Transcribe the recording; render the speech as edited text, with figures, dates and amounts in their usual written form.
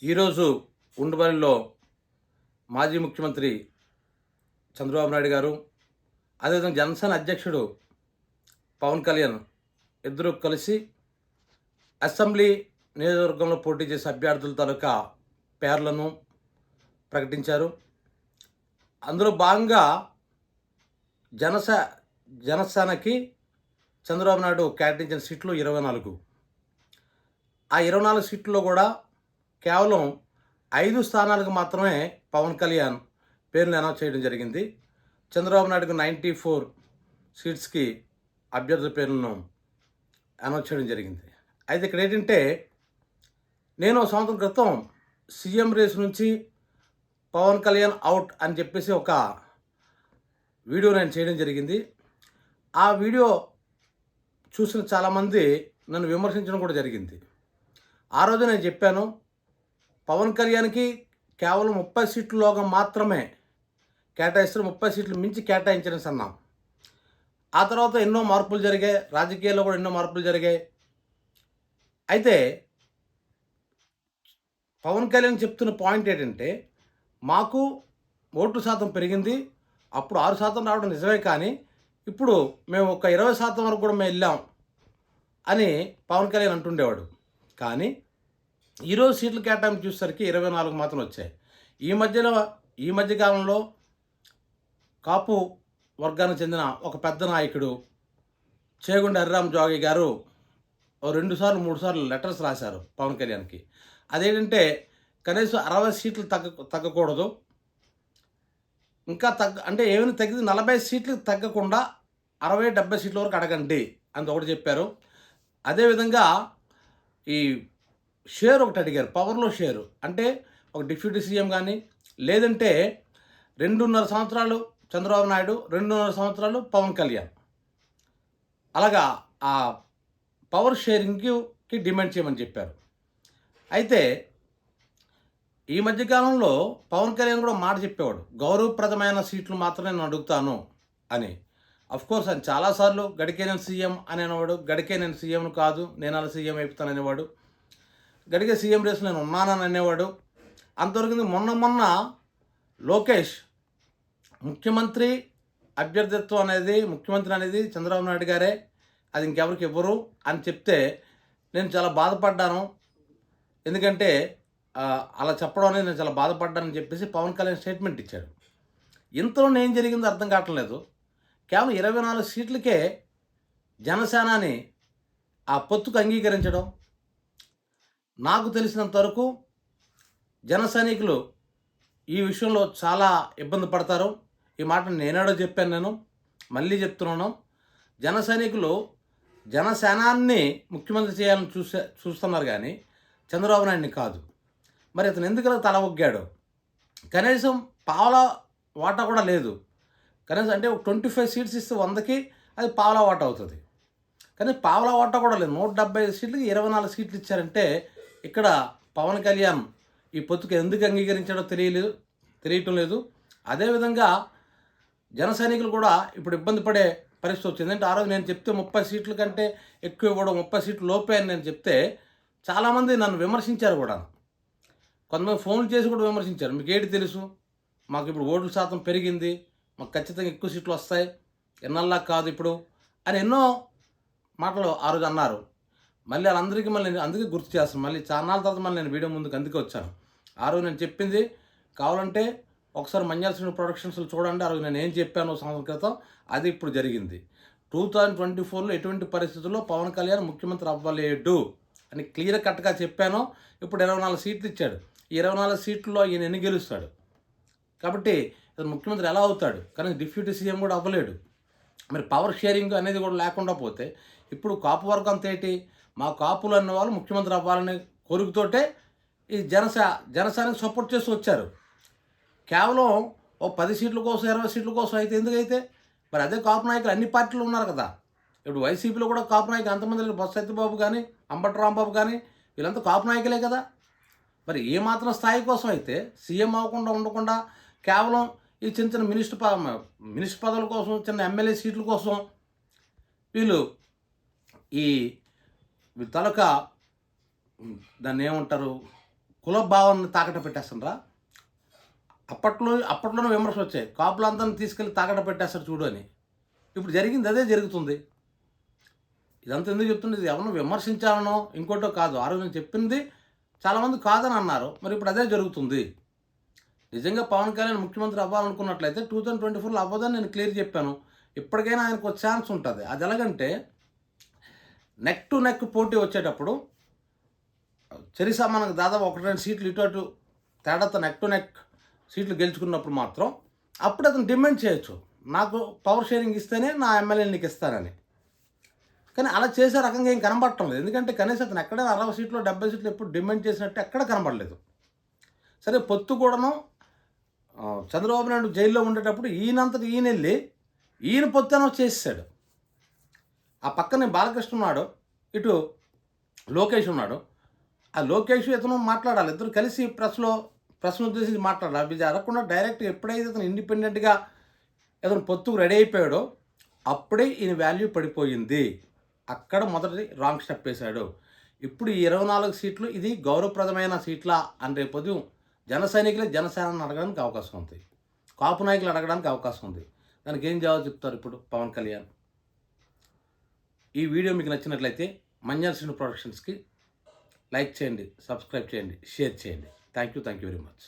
ఈరోజు ఉండవల్లిలో మాజీ ముఖ్యమంత్రి చంద్రబాబు నాయుడు గారు, అదేవిధంగా జనసేన అధ్యక్షుడు పవన్ కళ్యాణ్ ఇద్దరూ కలిసి అసెంబ్లీ నియోజకవర్గంలో పోటీ చేసే అభ్యర్థుల తాలూకా పేర్లను ప్రకటించారు. అందులో భాగంగా జనసేనకి చంద్రబాబు నాయుడు కేటాయించిన సీట్లు 24. ఆ 24 సీట్లలో కూడా కేవలం 5 స్థానాలకు మాత్రమే పవన్ కళ్యాణ్ పేర్లు అనౌన్స్ చేయడం జరిగింది. చంద్రబాబు నాయుడుకు 94 సీట్స్కి అభ్యర్థుల పేర్లను అనౌన్స్ చేయడం జరిగింది. అయితే ఇక్కడ ఏంటంటే, నేను సంవత్సరం క్రితం సీఎం రేస్ నుంచి పవన్ కళ్యాణ్ అవుట్ అని చెప్పేసి ఒక వీడియో నేను చేయడం జరిగింది. ఆ వీడియో చూసిన చాలామంది నన్ను విమర్శించడం కూడా జరిగింది. ఆ రోజు నేను చెప్పాను, పవన్ కళ్యాణ్కి కేవలం 30 సీట్లలోగా మాత్రమే కేటాయిస్తారు, 30 సీట్లు మించి కేటాయించని అన్నాం. ఆ తర్వాత ఎన్నో మార్పులు జరిగాయి, రాజకీయాల్లో కూడా ఎన్నో మార్పులు జరిగాయి. అయితే పవన్ కళ్యాణ్ చెప్తున్న పాయింట్ ఏంటంటే, మాకు ఓట్ల శాతం పెరిగింది, అప్పుడు 6% రావడం నిజమే, కానీ ఇప్పుడు మేము ఒక 20% వరకు కూడా మేము వెళ్ళాం అని పవన్ కళ్యాణ్ అంటుండేవాడు. కానీ ఈరోజు సీట్ల కేటాయింపు చూసేసరికి 24 మాత్రం వచ్చాయి. ఈ మధ్య కాలంలో కాపు వర్గానికి చెందిన ఒక పెద్ద నాయకుడు చేగుండ హరిరామ్ జోగి గారు 2 సార్లు 3 సార్లు లెటర్స్ రాశారు పవన్ కళ్యాణ్కి. అదేంటంటే, కనీసం 60 సీట్లు తగ్గకూడదు, ఇంకా అంటే ఏమైనా తగ్గింది 40 సీట్లు తగ్గకుండా 60-70 సీట్ల వరకు అడగండి అని ఒకటి చెప్పారు. అదేవిధంగా ఈ షేర్ ఒకటి అడిగారు, పవర్లో షేరు అంటే ఒక డిప్యూటీ సీఎం కానీ, లేదంటే 2.5 సంవత్సరాలు చంద్రబాబు నాయుడు, 2.5 సంవత్సరాలు పవన్ కళ్యాణ్, అలాగా ఆ పవర్ షేరింగ్కి డిమాండ్ చేయమని చెప్పారు. అయితే ఈ మధ్యకాలంలో పవన్ కళ్యాణ్ కూడా మాట చెప్పేవాడు, గౌరవప్రదమైన సీట్లు మాత్రమే నేను అడుగుతాను అని. అఫ్కోర్స్ ఆయన చాలాసార్లు గడికే నేను సీఎం అని అనేవాడు, గడికే నేను సీఎం కాదు, నేను అలా సీఎం అయిపోతాను అనేవాడు, గడిగే సీఎం రేస్ నేను ఉన్నానని అనేవాడు. అంతవరకు మొన్న లోకేష్ ముఖ్యమంత్రి అభ్యర్థిత్వం అనేది, ముఖ్యమంత్రి అనేది చంద్రబాబు నాయుడు గారే, అది ఇంకెవరికి ఇవ్వరు అని చెప్తే నేను చాలా బాధపడ్డాను. ఎందుకంటే అలా చెప్పడం అనేది నేను చాలా బాధపడ్డానని చెప్పేసి పవన్ కళ్యాణ్ స్టేట్మెంట్ ఇచ్చాడు. ఇంతలో ఏం జరిగిందో అర్థం కావట్లేదు. కేవలం 24 సీట్లకే జనసేనని ఆ పొత్తుకు అంగీకరించడం, నాకు తెలిసినంత వరకు జన సైనికులు ఈ విషయంలో చాలా ఇబ్బంది పడతారు. ఈ మాట నేనేడో చెప్పాను, నేను మళ్ళీ చెప్తున్నాను. జన సైనికులు జనసేనాన్ని ముఖ్యమంత్రి చేయాలని చూస్తున్నారు కానీ చంద్రబాబు నాయుడిని కాదు. మరి అతను ఎందుకు తల ఒగ్గాడు? కనీసం పావలా వాటా కూడా లేదు. కనీసం అంటే 25 సీట్స్ ఇస్తే 100కి అది పావలా వాటా అవుతుంది, కానీ పావలా వాటా కూడా లేదు. 175 సీట్లకి 24 సీట్లు ఇచ్చారంటే ఇక్కడ పవన్ కళ్యాణ్ ఈ పొత్తుకు ఎందుకు అంగీకరించాడో తెలియటం లేదు. అదేవిధంగా జన సైనికులు కూడా ఇప్పుడు ఇబ్బంది పడే పరిస్థితి వచ్చింది. అంటే ఆ రోజు నేను చెప్తే 30 సీట్ల కంటే ఎక్కువ ఇవ్వడం, 30 సీట్లు లోపే అని నేను చెప్తే చాలామంది నన్ను విమర్శించారు కూడా. కొంతమంది ఫోన్లు చేసి కూడా విమర్శించారు, మీకు ఏంటి తెలుసు, మాకు ఇప్పుడు ఓట్ల శాతం పెరిగింది, మాకు ఖచ్చితంగా ఎక్కువ సీట్లు వస్తాయి, ఎన్నల్లా కాదు ఇప్పుడు అని ఎన్నో మాటలు ఆ రోజు అన్నారు. మళ్ళీ వాళ్ళందరికీ అందుకే గుర్తు చేస్తాను, మళ్ళీ చాలా తర్వాత మళ్ళీ నేను వీడియో ముందుకు అందుకే వచ్చాను. ఆ రోజు నేను చెప్పింది కావాలంటే ఒకసారి మంజాల శ్రీను ప్రొడక్షన్స్లో చూడండి. ఆ రోజు నేను ఏం చెప్పాను సంవత్సరం క్రితం, అది ఇప్పుడు జరిగింది. 2024లో ఎటువంటి పరిస్థితుల్లో పవన్ కళ్యాణ్ ముఖ్యమంత్రి అవ్వలేడు అని క్లియర్ కట్గా చెప్పాను. ఇప్పుడు 24 సీట్లు ఇచ్చాడు. ఈ 24 సీట్లలో ఈయన ఎన్ని గెలుస్తాడు? కాబట్టి అతను ముఖ్యమంత్రి ఎలా అవుతాడు? కానీ డిప్యూటీ సీఎం కూడా అవ్వలేడు. మరి పవర్ షేరింగ్ అనేది కూడా లేకుండా పోతే ఇప్పుడు కాపు వర్గం తేటి, మా కాపులు అన్న వాళ్ళు ముఖ్యమంత్రి అవ్వాలనే కోరికతోటే ఈ జనసేనకి సపోర్ట్ చేస్తూ వచ్చారు. కేవలం ఓ 10 సీట్ల కోసం 20 సీట్ల కోసం అయితే ఎందుకైతే, మరి అదే కాపు నాయకులు అన్ని పార్టీలు ఉన్నారు కదా. ఇప్పుడు వైసీపీలో కూడా కాపు నాయకులు అంతమంది, బొత్స సత్యబాబు కానీ, అంబటి రాంబాబు కానీ, వీళ్ళంతా కాపు నాయకులే కదా. మరి ఏమాత్రం స్థాయి కోసం అయితే సీఎం అవ్వకుండా ఉండకుండా కేవలం ఈ చిన్న మినిస్టర్ పదవుల కోసం, చిన్న ఎమ్మెల్యే సీట్ల కోసం వీళ్ళు ఈ తాలూకా దాన్ని ఏమంటారు, కుల భావాన్ని తాకట పెట్టేస్తుండ్రా. అప్పట్లోనే విమర్శలు వచ్చాయి, కాపులందరిని తీసుకెళ్ళి తాకట పెట్టేస్తారు చూడు అని. ఇప్పుడు జరిగింది అదే జరుగుతుంది. ఇదంతా ఎందుకు చెప్తుంది? ఇది ఎవరినో విమర్శించాలనో ఇంకోటో కాదు. ఆ రోజు నేను చెప్పింది చాలామంది కాదని అన్నారు. మరి ఇప్పుడు అదే జరుగుతుంది. నిజంగా పవన్ కళ్యాణ్ ముఖ్యమంత్రి అవ్వాలనుకున్నట్లయితే 2024లో అవ్వదని నేను క్లియర్ చెప్పాను. ఇప్పటికైనా ఆయనకు ఒక ఛాన్స్ ఉంటుంది. అది ఎలాగంటే నెక్ టు నెక్ పోటీ వచ్చేటప్పుడు చెరిసా మనకు దాదాపు 1-2 సీట్లు ఇటు అటు తేడాతో నెక్ టు నెక్ సీట్లు గెలుచుకున్నప్పుడు మాత్రం అప్పుడు అతను డిమాండ్ చేయొచ్చు, నాకు పవర్ షేరింగ్ ఇస్తేనే నా ఎమ్మెల్యేలు నీకు ఇస్తానని. కానీ అలా చేసే రకంగా ఏం కనబడటం లేదు. ఎందుకంటే కనీసం అతను ఎక్కడైనా 60 సీట్లు 70 సీట్లు ఎప్పుడు డిమాండ్ చేసినట్టు ఎక్కడ కనబడలేదు. సరే, పొత్తు కూడాను చంద్రబాబు నాయుడు జైల్లో ఉండేటప్పుడు ఈయనంతటి ఈయన వెళ్ళి ఈయన పొత్తు అనౌన్స్ చేసేసాడు. ఆ పక్కనే బాలకృష్ణ ఉన్నాడు, ఇటు లోకేష్ ఉన్నాడు. ఆ లోకేష్ ఇతను మాట్లాడాలి, ఇద్దరు కలిసి ప్రశ్న ఉద్దేశించి మాట్లాడాలి. అది జరగకుండా డైరెక్ట్గా ఎప్పుడైతే ఇతను ఇండిపెండెంట్గా ఇతను పొత్తుకు రెడీ అయిపోయాడో అప్పుడే ఈయన వాల్యూ పడిపోయింది. అక్కడ మొదటి రాంగ్ స్టెప్ వేశాడు. ఇప్పుడు ఈ 24 సీట్లు ఇది గౌరవప్రదమైన సీట్లా అని రేపు ఉదయం జన సైనికులే జనసేనని అడగడానికి అవకాశం ఉంది, కాపు నాయకులు అడగడానికి అవకాశం ఉంది. దానికి ఏం జవాబు చెప్తారు ఇప్పుడు పవన్ కళ్యాణ్? ఈ వీడియో మీకు నచ్చినట్లయితే మంజాల్ శ్రీను ప్రొడక్షన్స్కి లైక్ చేయండి, సబ్స్క్రైబ్ చేయండి, షేర్ చేయండి. Thank you very much.